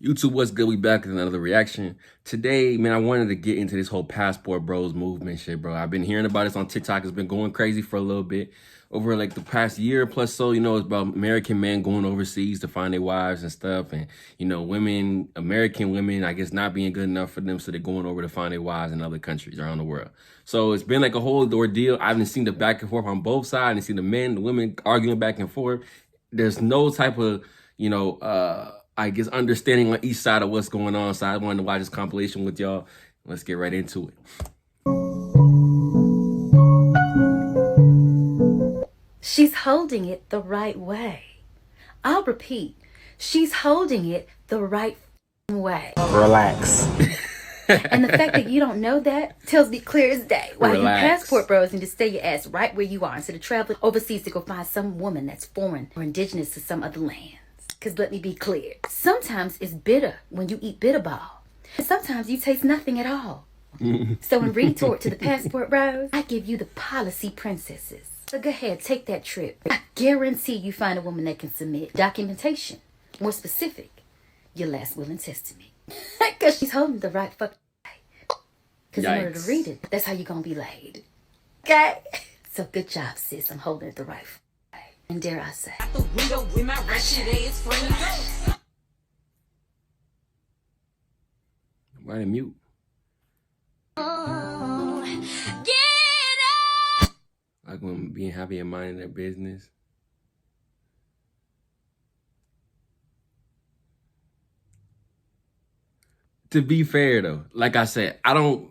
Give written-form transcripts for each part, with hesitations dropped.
YouTube, what's good? We back with another reaction. Today, man, I wanted to get into this whole Passport Bros movement shit, bro. I've been hearing about this on TikTok. It's been going crazy for a little bit. Over like the past year plus so, it's about American men going overseas to find their wives and stuff. And, women, American women, I guess not being good enough for them. So they're going over to find their wives in other countries around the world. So it's been like a whole ordeal. I haven't seen the back and forth on both sides. I've seen the men, the women arguing back and forth. There's no type of, I guess, understanding on each side of what's going on. So I wanted to watch this compilation with y'all. Let's get right into it. She's holding it the right way. I'll repeat. She's holding it the right way. Relax. And the fact that you don't know that tells me clear as day why you Relax. passport bros need to stay your ass right where you are instead of traveling overseas to go find some woman that's foreign or indigenous to some other lands. Because let me be clear, sometimes it's bitter when you eat bitterball. And sometimes you taste nothing at all. So in retort to the passport bros, I give you the policy princesses. So go ahead, take that trip. I guarantee you find a woman that can submit documentation. More specific, your last will and testament. Because she's holding the right fucking way. Because in order to read it, that's how you're going to be laid. Okay? So good job, sis. I'm holding it the right way. And dare I say, the window with my wretched ass friends. Why they mute? Get up! Like when being happy and minding their business. To be fair though, like I said, I don't,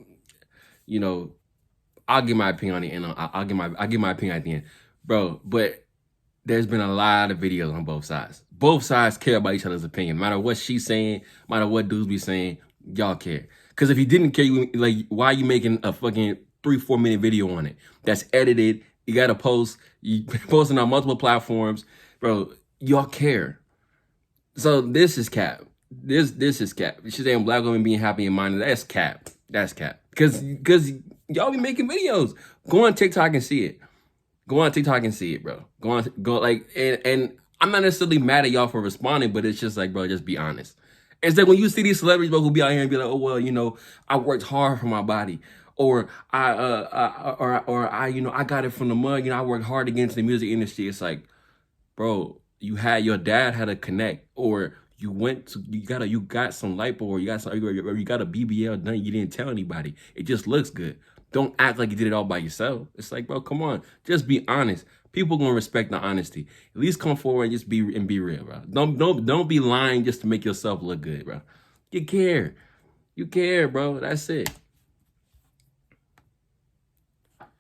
I'll give my opinion on the end. I'll give my opinion at the end, bro. But there's been a lot of videos on both sides. Both sides care about each other's opinion. No matter what she's saying, no matter what dudes be saying, y'all care. Because if you didn't care, why are you making a fucking 3-4 minute video on it that's edited? You got to post. You posting on multiple platforms, bro. Y'all care. So this is cap. This is cap. She's saying black women being happy and minded. That's cap. That's cap. Because y'all be making videos. Go on TikTok and see it. Go on TikTok and see it, bro. And I'm not necessarily mad at y'all for responding, but it's just like, bro, just be honest. It's like when you see these celebrities, bro, who be out here and be like, oh well, I worked hard for my body, or I got it from the mud. I worked hard to get into the music industry. It's like, bro, your dad had a connect, or you got some lipo, or you got a BBL done. You didn't tell anybody. It just looks good. Don't act like you did it all by yourself. It's like, bro, come on, just be honest. People gonna respect the honesty. At least come forward and just be real, bro. Don't be lying just to make yourself look good, bro. You care, bro. That's it.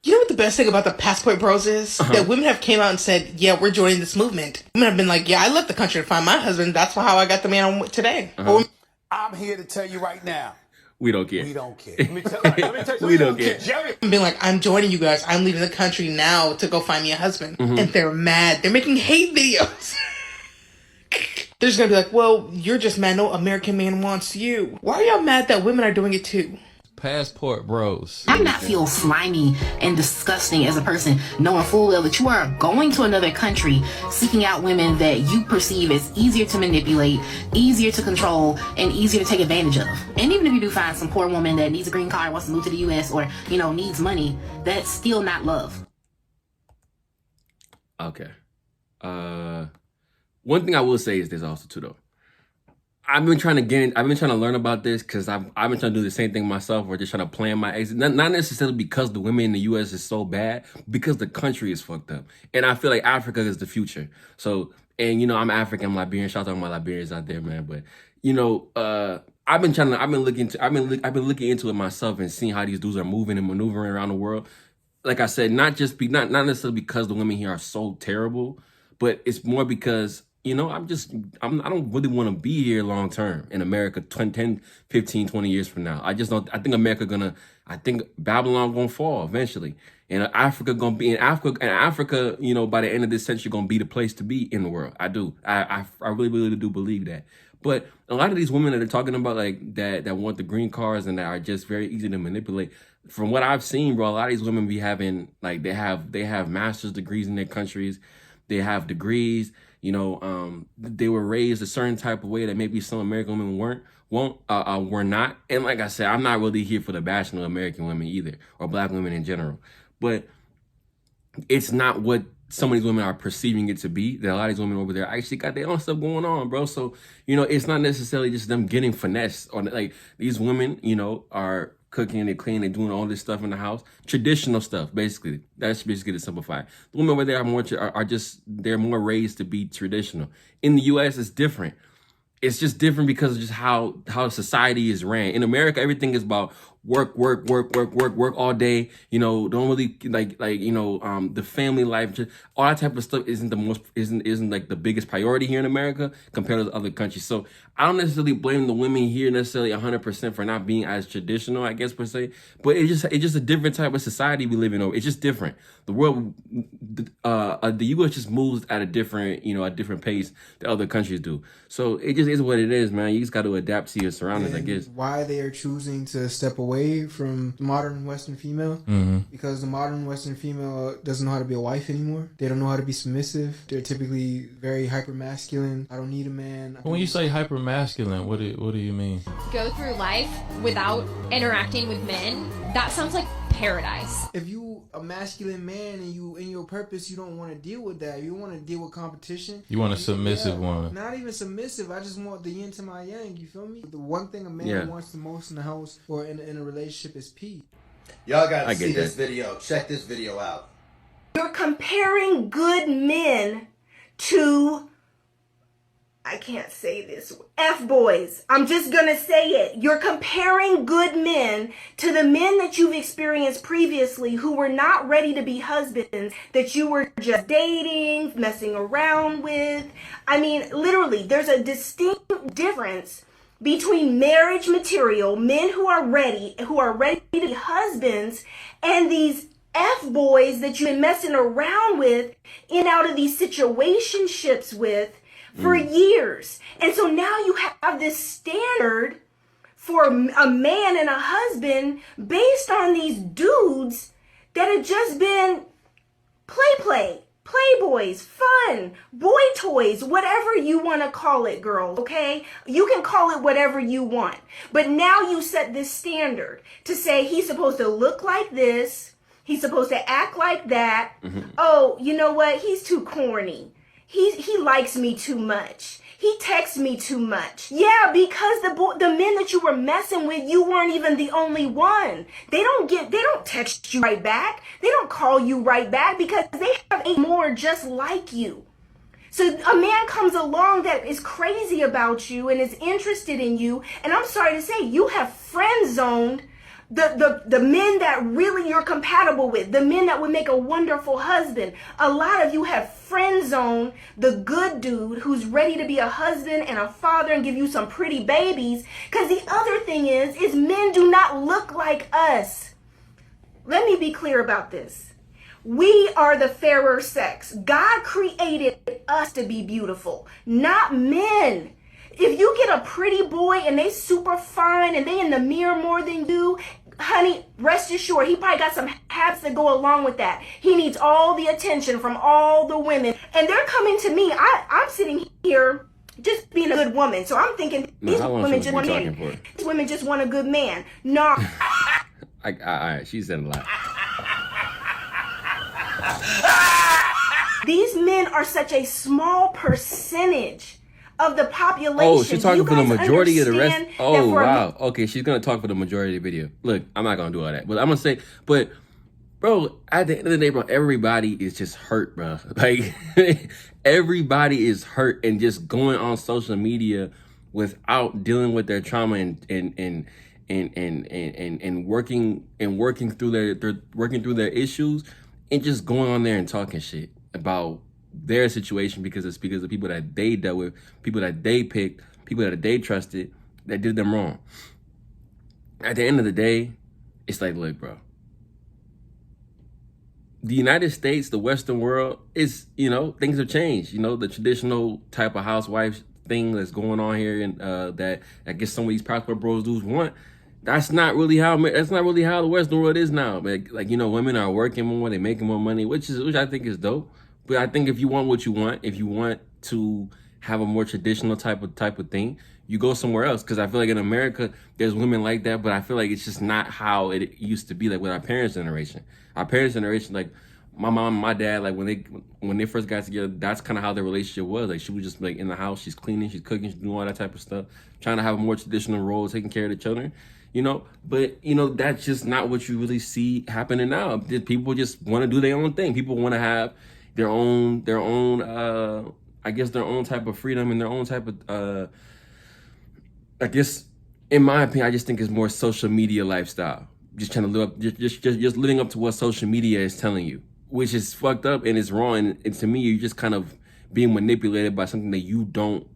You know what the best thing about the Passport Bros is? That women have came out and said, yeah, we're joining this movement. Women have been like, yeah, I left the country to find my husband. That's how I got the man I'm with today. I'm here to tell you right now. We don't care. We don't care. Let me tell you, we don't care. Jerry. Being like, I'm joining you guys. I'm leaving the country now to go find me a husband. And they're mad. They're making hate videos. They're just gonna be like, well, you're just mad. No American man wants you. Why are y'all mad that women are doing it too? Passport Bros. I do not feel slimy and disgusting as a person, knowing full well that you are going to another country, seeking out women that you perceive as easier to manipulate, easier to control, and easier to take advantage of. And even if you do find some poor woman that needs a green card, wants to move to the U.S., or, needs money, that's still not love. Okay. One thing I will say is this also too, though. I've been trying to learn about this because I've been trying to do the same thing myself, or just trying to plan my exit. Not necessarily because the women in the U.S. is so bad, because the country is fucked up. And I feel like Africa is the future. So, and I'm African, I'm Liberian. Shout out to my Liberians out there, man. But I've been looking into it myself and seeing how these dudes are moving and maneuvering around the world. Like I said, not necessarily because the women here are so terrible, but it's more because I don't really want to be here long term in America 10, 15, 20 years from now. I think Babylon gonna fall eventually. And Africa, by the end of this century, gonna be the place to be in the world. I do. I really, really do believe that. But a lot of these women that are talking about that want the green cards and that are just very easy to manipulate, from what I've seen, bro, a lot of these women be having they have master's degrees in their countries. they have degrees, you know, they were raised a certain type of way that maybe some American women were not. And like I said, I'm not really here for the bashing of American women either, or black women in general. But it's not what some of these women are perceiving it to be. That a lot of these women over there actually got their own stuff going on, bro. So, you know, it's not necessarily just them getting finessed. Or like these women, you know, are cooking and cleaning and doing all this stuff in the house. Traditional stuff, basically. That's basically to simplify. The women over there they're more raised to be traditional. In the US, it's different. It's just different because of just how society is ran. In America, everything is about work all day. You know, don't really the family life, just all that type of stuff isn't like the biggest priority here in America compared to other countries. So I don't necessarily blame the women here necessarily 100% for not being as traditional, I guess per se. But it's just a different type of society we live in. It's just different. The world, the U.S. just moves at a different pace that other countries do. So it just is what it is, man. You just got to adapt to your surroundings, I guess. Why they are choosing to step away from the modern Western female? Because the modern Western female doesn't know how to be a wife anymore. They don't know how to be submissive. They're typically very hyper masculine. I don't need a man. When you say hyper masculine, what do you mean? Go through life without interacting with men. That sounds like paradise. If you a masculine man and you in your purpose, you don't want to deal with that. You want to deal with competition. You want a submissive woman. Not even submissive. I just want the yin to my yang. You feel me? The one thing a man wants the most in the house or in a relationship is peace. Y'all gotta see this video. Check this video out. You're comparing good men to, I can't say this, F-boys. I'm just gonna say it. You're comparing good men to the men that you've experienced previously who were not ready to be husbands, that you were just dating, messing around with. I mean, literally, there's a distinct difference between marriage material, men who are ready to be husbands, and these F-boys that you've been messing around with in out of these situationships with for years. And so now you have this standard for a man and a husband based on these dudes that have just been playboys, fun, boy toys, whatever you want to call it, girls, okay? You can call it whatever you want. But now you set this standard to say he's supposed to look like this, he's supposed to act like that. Oh, you know what? He's too corny. He likes me too much. He texts me too much. Yeah, because the men that you were messing with, you weren't even the only one. They don't text you right back. They don't call you right back because they have 8 more just like you. So a man comes along that is crazy about you and is interested in you, and I'm sorry to say, you have friend zoned the men that really you're compatible with, the men that would make a wonderful husband. A lot of you have friend zoned the good dude who's ready to be a husband and a father and give you some pretty babies. Because the other thing is men do not look like us. Let me be clear about this. We are the fairer sex. God created us to be beautiful, not men. If you get a pretty boy and they super fine and they in the mirror more than you, honey, rest assured, he probably got some habits that go along with that. He needs all the attention from all the women. And they're coming to me. I'm sitting here just being a good woman. So I'm thinking, these women just want a man. These women just want a good man. No. All right, she said a lot. These men are such a small percentage of the population. Oh, she's talking for the majority of the rest. Oh, wow. Okay, she's going to talk for the majority of the video. Look, I'm not going to do all that. But I'm going to say, bro, at the end of the day, bro, everybody is just hurt, bro. Like, everybody is hurt and just going on social media without dealing with their trauma and working through their issues and just going on there and talking shit about their situation because of people that they dealt with, people that they picked, people that they trusted that did them wrong. At the end of the day, it's like, look, bro, the United States, the Western world is, things have changed. The traditional type of housewife thing that's going on here and that I guess some of these prosper bros dudes want. That's not really how the Western world is now. Like, women are working more, they're making more money, which I think is dope. But I think if you want what you want, if you want to have a more traditional type of thing, you go somewhere else. Because I feel like in America, there's women like that, but I feel like it's just not how it used to be, like with our parents' generation. Our parents' generation, like my mom and my dad, like when they first got together, that's kind of how their relationship was. Like she was just like in the house, she's cleaning, she's cooking, she's doing all that type of stuff, trying to have a more traditional role, taking care of the children, you know. But you know, that's just not what you really see happening now. People just want to do their own thing. People want to have their own I guess their own type of freedom and their own type of I guess, in my opinion, I just think it's more social media lifestyle. Just trying to live up, just living up to what social media is telling you, which is fucked up and it's wrong. And to me, you're just kind of being manipulated by something that you don't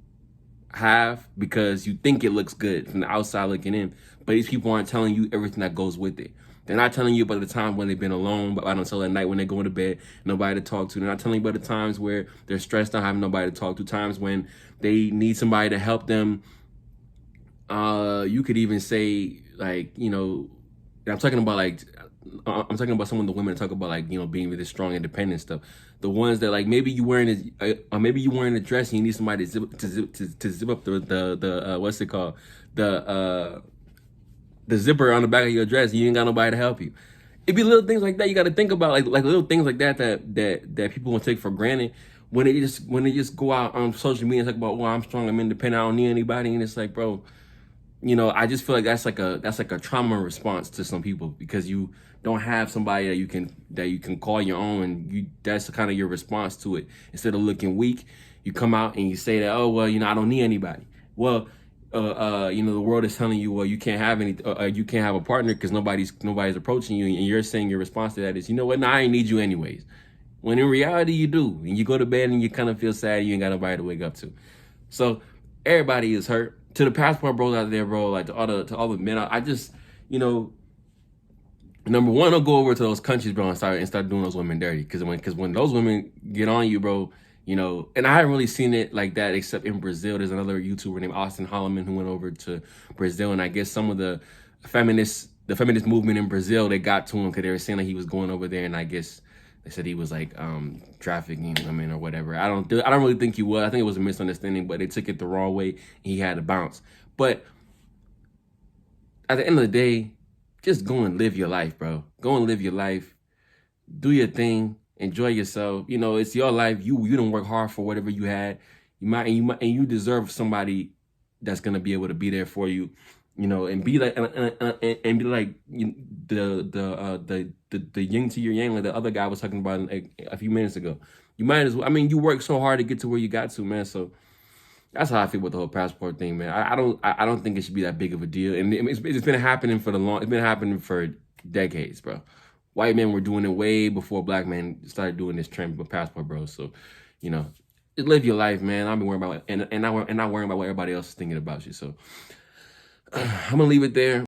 have because you think it looks good from the outside looking in. But these people aren't telling you everything that goes with it. They're not telling you about the time when they've been alone, but until at night when they're going to bed, nobody to talk to. They're not telling you about the times where they're stressed out, having nobody to talk to. Times when they need somebody to help them. You could even say, like, you know, I'm talking about some of the women that talk about, like, you know, being really strong, independent stuff. The ones that, like, maybe you wearing a dress and you need somebody to zip up the what's it called, the zipper on the back of your dress. And you ain't got nobody to help you. It'd be little things like that you got to think about, like little things like that people will take for granted when they just go out on social media and talk about, well, I'm strong, I'm independent, I don't need anybody, and it's like, bro. You know, I just feel like that's like a trauma response to some people because you don't have somebody that you can call your own, and that's kind of your response to it. Instead of looking weak, you come out and you say that, oh well, you know, I don't need anybody. Well, you know, the world is telling you, well, you can't have you can't have a partner because nobody's approaching you, and you're saying your response to that is, you know what, nah, I ain't need you anyways. When in reality you do, and you go to bed and you kind of feel sad, you ain't got nobody to wake up to. So everybody is hurt. To the passport bros out there, bro, like to all the men, I just, you know, number one, don't go over to those countries, bro, and start doing those women dirty. Because when those women get on you, bro, you know, and I haven't really seen it like that except in Brazil. There's another YouTuber named Austin Holloman who went over to Brazil, and I guess some of the feminist movement in Brazil, they got to him because they were saying that he was going over there, and I guess they said he was like trafficking women or whatever. I don't really think he was. I think it was a misunderstanding, but they took it the wrong way and he had to bounce. But at the end of the day, just go and live your life, bro. Go and live your life. Do your thing. Enjoy yourself. You know, it's your life. You don't work hard for whatever you had. You deserve somebody that's gonna be able to be there for you. You know, and be like and be like the yin to your yang, like the other guy was talking about a few minutes ago. You might as well. I mean, you worked so hard to get to where you got to, man. So that's how I feel with the whole passport thing, man. I don't think it should be that big of a deal. And it's been happening It's been happening for decades, bro. White men were doing it way before black men started doing this trend with passport, bro. So, you know, just live your life, man. I'll be worrying about and not worrying about what everybody else is thinking about you. So I'm gonna leave it there.